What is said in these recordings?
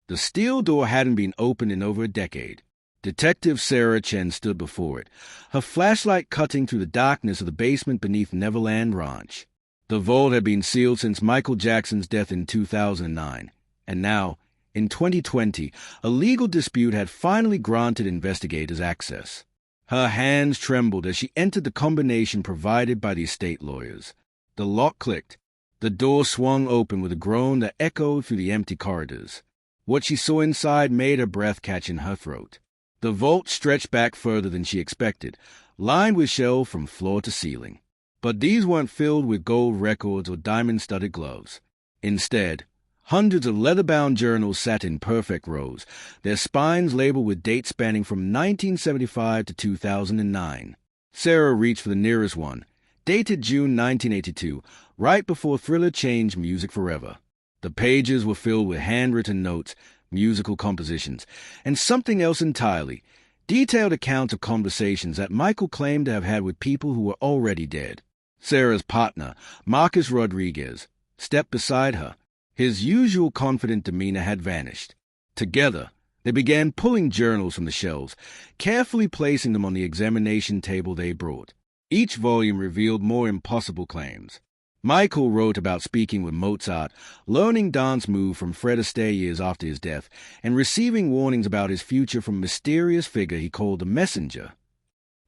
The steel door hadn't been opened in over a decade. Detective Sarah Chen stood before it, her flashlight cutting through the darkness of the basement beneath Neverland Ranch. The vault had been sealed since Michael Jackson's death in 2009, and now, in 2020, a legal dispute had finally granted investigators access. Her hands trembled as she entered the combination provided by the estate lawyers. The lock clicked. The door swung open with a groan that echoed through the empty corridors. What she saw inside made her breath catch in her throat. The vault stretched back further than she expected, lined with shelves from floor to ceiling. But these weren't filled with gold records or diamond-studded gloves. Instead, hundreds of leather-bound journals sat in perfect rows, their spines labeled with dates spanning from 1975 to 2009. Sarah reached for the nearest one, dated June 1982, right before Thriller changed music forever. The pages were filled with handwritten notes, musical compositions, and something else entirely, detailed accounts of conversations that Michael claimed to have had with people who were already dead. Sarah's partner, Marcus Rodriguez, stepped beside her. His usual confident demeanor had vanished. Together, they began pulling journals from the shelves, carefully placing them on the examination table they brought. Each volume revealed more impossible claims. Michael wrote about speaking with Mozart, learning dance moves from Fred Astaire years after his death, and receiving warnings about his future from a mysterious figure he called the Messenger.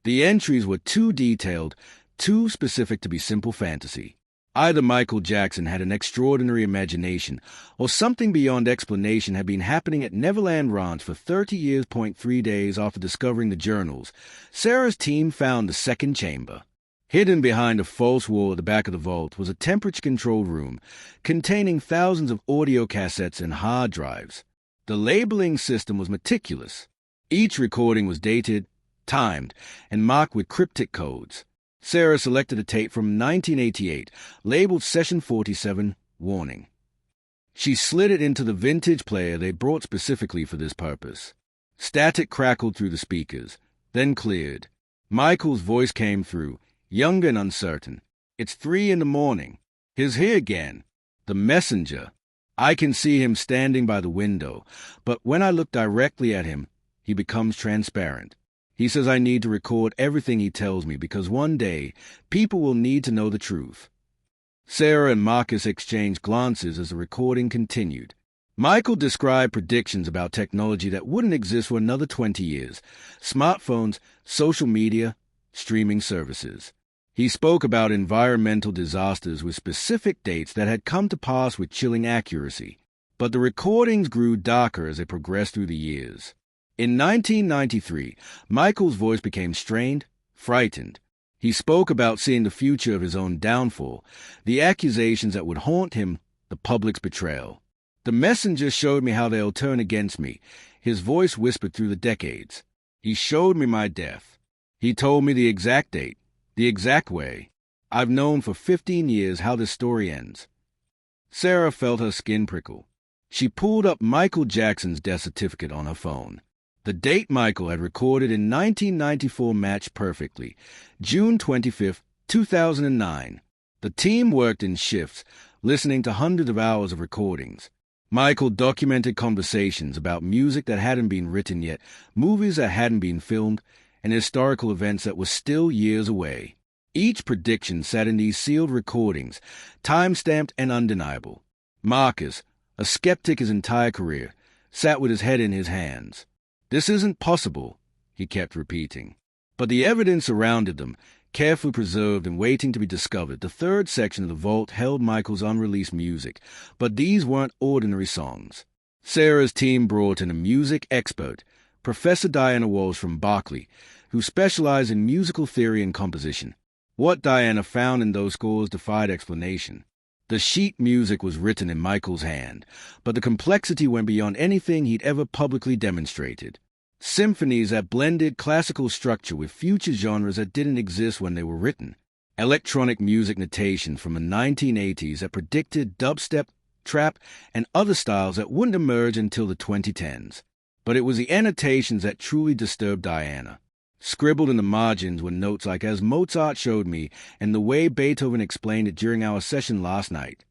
The entries were too detailed, too specific to be simple fantasy. Either Michael Jackson had an extraordinary imagination, or something beyond explanation had been happening at Neverland Ranch for 30 years. 3 days after discovering the journals, Sarah's team found the second chamber. Hidden behind a false wall at the back of the vault was a temperature-controlled room containing thousands of audio cassettes and hard drives. The labeling system was meticulous. Each recording was dated, timed, and marked with cryptic codes. Sarah selected a tape from 1988, labeled Session 47, Warning. She slid it into the vintage player they brought specifically for this purpose. Static crackled through the speakers, then cleared. Michael's voice came through, young and uncertain. "It's 3 a.m. He's here again. The Messenger. I can see him standing by the window, but when I look directly at him, he becomes transparent. He says I need to record everything he tells me because one day people will need to know the truth." Sarah and Marcus exchanged glances as the recording continued. Michael described predictions about technology that wouldn't exist for another 20 years. Smartphones, social media, streaming services. He spoke about environmental disasters with specific dates that had come to pass with chilling accuracy. But the recordings grew darker as they progressed through the years. In 1993, Michael's voice became strained, frightened. He spoke about seeing the future of his own downfall, the accusations that would haunt him, the public's betrayal. "The Messenger showed me how they'll turn against me," his voice whispered through the decades. "He showed me my death. He told me the exact date, the exact way. I've known for 15 years how this story ends." Sarah felt her skin prickle. She pulled up Michael Jackson's death certificate on her phone. The date Michael had recorded in 1994 matched perfectly, June 25, 2009. The team worked in shifts, listening to hundreds of hours of recordings. Michael documented conversations about music that hadn't been written yet, movies that hadn't been filmed, and historical events that were still years away. Each prediction sat in these sealed recordings, time-stamped and undeniable. Marcus, a skeptic his entire career, sat with his head in his hands. "This isn't possible," he kept repeating. But the evidence surrounded them, carefully preserved and waiting to be discovered. The third section of the vault held Michael's unreleased music, but these weren't ordinary songs. Sarah's team brought in a music expert, Professor Diana Walsh from Berkeley, who specialized in musical theory and composition. What Diana found in those scores defied explanation. The sheet music was written in Michael's hand, but the complexity went beyond anything he'd ever publicly demonstrated. Symphonies that blended classical structure with future genres that didn't exist when they were written. Electronic music notation from the 1980s that predicted dubstep, trap, and other styles that wouldn't emerge until the 2010s. But it was the annotations that truly disturbed Diana. Scribbled in the margins were notes like "as Mozart showed me" and the way Beethoven explained it during our session last night.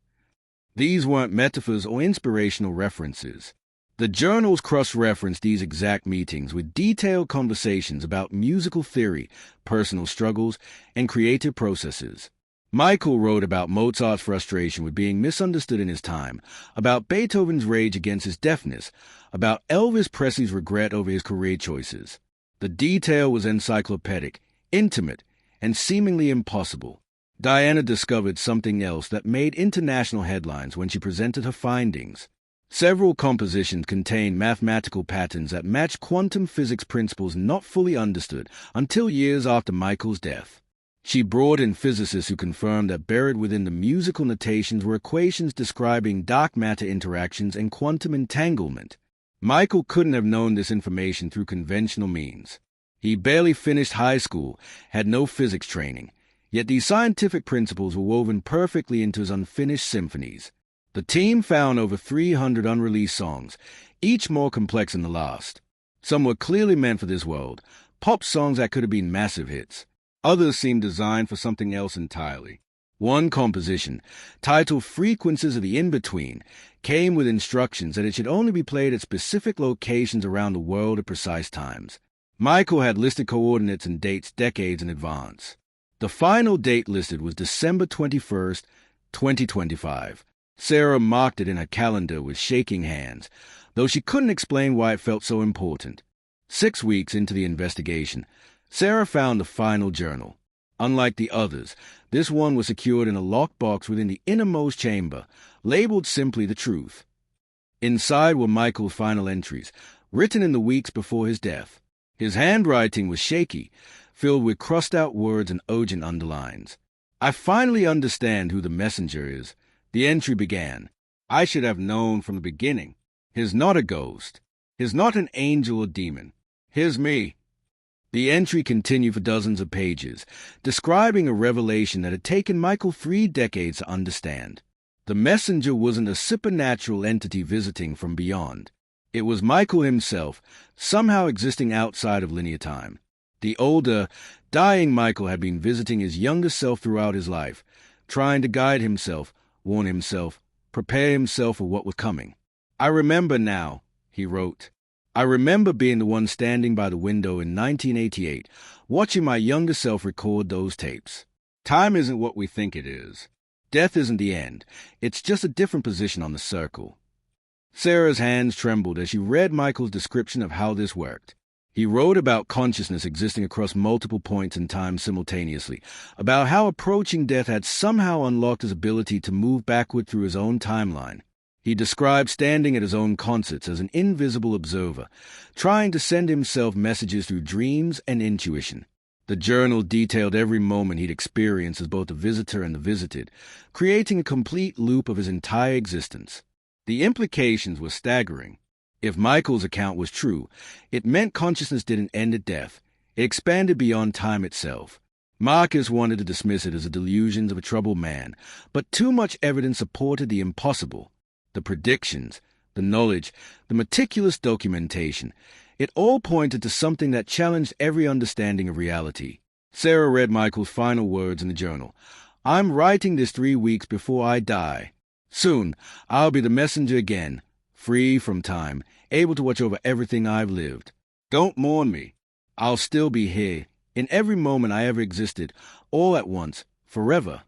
These weren't metaphors or inspirational references. The journals cross-reference these exact meetings with detailed conversations about musical theory, personal struggles, and creative processes. Michael wrote about Mozart's frustration with being misunderstood in his time, about Beethoven's rage against his deafness, about Elvis Presley's regret over his career choices. The detail was encyclopedic, intimate, and seemingly impossible. Diana discovered something else that made international headlines when she presented her findings. Several compositions contained mathematical patterns that matched quantum physics principles not fully understood until years after Michael's death. She brought in physicists who confirmed that buried within the musical notations were equations describing dark matter interactions and quantum entanglement. Michael couldn't have known this information through conventional means. He barely finished high school, had no physics training, yet these scientific principles were woven perfectly into his unfinished symphonies. The team found over 300 unreleased songs, each more complex than the last. Some were clearly meant for this world, pop songs that could have been massive hits. Others seemed designed for something else entirely. One composition, titled Frequencies of the In-Between, came with instructions that it should only be played at specific locations around the world at precise times. Michael had listed coordinates and dates decades in advance. The final date listed was December 21st, 2025. Sarah marked it in her calendar with shaking hands, though she couldn't explain why it felt so important. 6 weeks into the investigation, Sarah found the final journal. Unlike the others, this one was secured in a locked box within the innermost chamber, labeled simply The Truth. Inside were Michael's final entries, written in the weeks before his death. His handwriting was shaky, filled with crossed-out words and urgent underlines. "I finally understand who the messenger is." The entry began. "I should have known from the beginning. He's not a ghost. He's not an angel or demon. Here's me." The entry continued for dozens of pages, describing a revelation that had taken Michael 3 decades to understand. The messenger wasn't a supernatural entity visiting from beyond. It was Michael himself, somehow existing outside of linear time. The older, dying Michael had been visiting his younger self throughout his life, trying to guide himself, warn himself, prepare himself for what was coming. "I remember now," he wrote. "I remember being the one standing by the window in 1988, watching my younger self record those tapes. Time isn't what we think it is. Death isn't the end. It's just a different position on the circle." Sarah's hands trembled as she read Michael's description of how this worked. He wrote about consciousness existing across multiple points in time simultaneously, about how approaching death had somehow unlocked his ability to move backward through his own timeline. He described standing at his own concerts as an invisible observer, trying to send himself messages through dreams and intuition. The journal detailed every moment he'd experienced as both the visitor and the visited, creating a complete loop of his entire existence. The implications were staggering. If Michael's account was true, it meant consciousness didn't end at death. It expanded beyond time itself. Marcus wanted to dismiss it as the delusions of a troubled man, but too much evidence supported the impossible. The predictions, the knowledge, the meticulous documentation, it all pointed to something that challenged every understanding of reality. Sarah read Michael's final words in the journal. "I'm writing this 3 weeks before I die. Soon, I'll be the messenger again, free from time, able to watch over everything I've lived. Don't mourn me. I'll still be here, in every moment I ever existed, all at once, forever."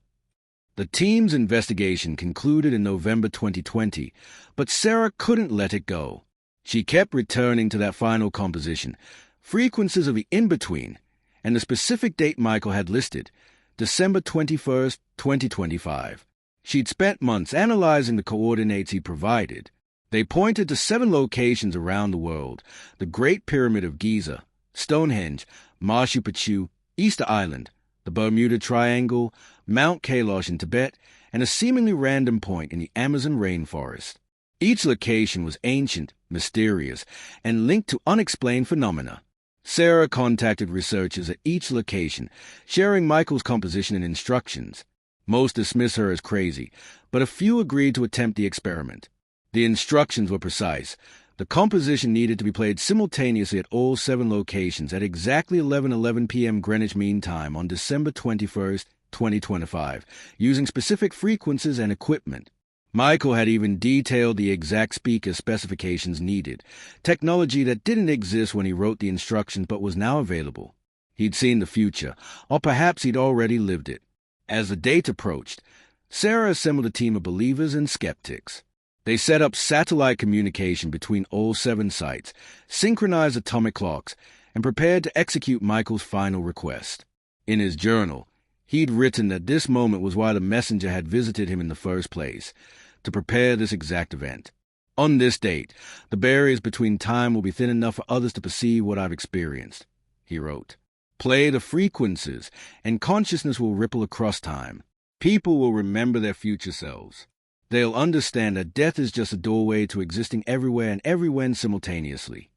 The team's investigation concluded in November 2020, but Sarah couldn't let it go. She kept returning to that final composition, Frequencies of the In-Between, and the specific date Michael had listed, December 21st, 2025. She'd spent months analyzing the coordinates he provided. They pointed to 7 locations around the world: the Great Pyramid of Giza, Stonehenge, Machu Picchu, Easter Island, the Bermuda Triangle, Mount Kailash in Tibet, and a seemingly random point in the Amazon rainforest. Each location was ancient, mysterious, and linked to unexplained phenomena. Sarah contacted researchers at each location, sharing Michael's composition and instructions. Most dismissed her as crazy, but a few agreed to attempt the experiment. The instructions were precise. The composition needed to be played simultaneously at all 7 locations at exactly 11:11 p.m. Greenwich Mean Time on December 21st, 2025, using specific frequencies and equipment. Michael had even detailed the exact speaker specifications needed, technology that didn't exist when he wrote the instructions but was now available. He'd seen the future, or perhaps he'd already lived it. As the date approached, Sarah assembled a team of believers and skeptics. They set up satellite communication between all 7 sites, synchronized atomic clocks, and prepared to execute Michael's final request. In his journal, he'd written that this moment was why the messenger had visited him in the first place, to prepare this exact event. On this date, the barriers between time will be thin enough for others to perceive what I've experienced, he wrote. Play the frequencies, and consciousness will ripple across time. People will remember their future selves. They'll understand that death is just a doorway to existing everywhere and everywhen simultaneously.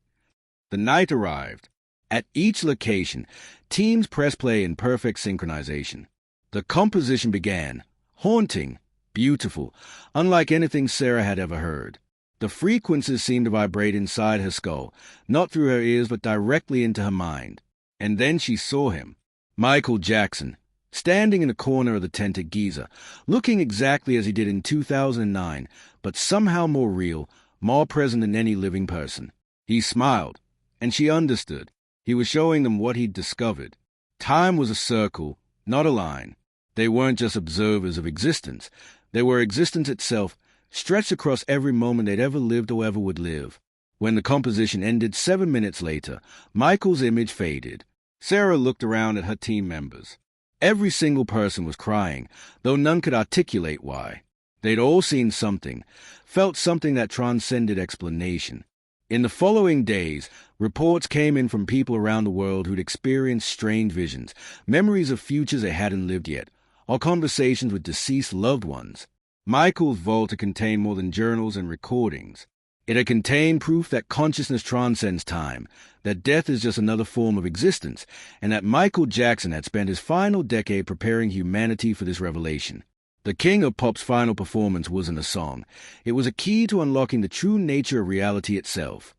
The night arrived. At each location, teams pressed play in perfect synchronization. The composition began, haunting, beautiful, unlike anything Sarah had ever heard. The frequencies seemed to vibrate inside her skull, not through her ears but directly into her mind. And then she saw him, Michael Jackson, standing in the corner of the tent at Giza, looking exactly as he did in 2009, but somehow more real, more present than any living person. He smiled, and she understood. He was showing them what he'd discovered. Time was a circle, not a line. They weren't just observers of existence. They were existence itself, stretched across every moment they'd ever lived or ever would live. When the composition ended 7 minutes later, Michael's image faded. Sarah looked around at her team members. Every single person was crying, though none could articulate why. They'd all seen something, felt something that transcended explanation. In the following days, reports came in from people around the world who'd experienced strange visions, memories of futures they hadn't lived yet, or conversations with deceased loved ones. Michael's vault had contained more than journals and recordings. It had contained proof that consciousness transcends time, that death is just another form of existence, and that Michael Jackson had spent his final decade preparing humanity for this revelation. The king of pop's final performance wasn't a song. It was a key to unlocking the true nature of reality itself.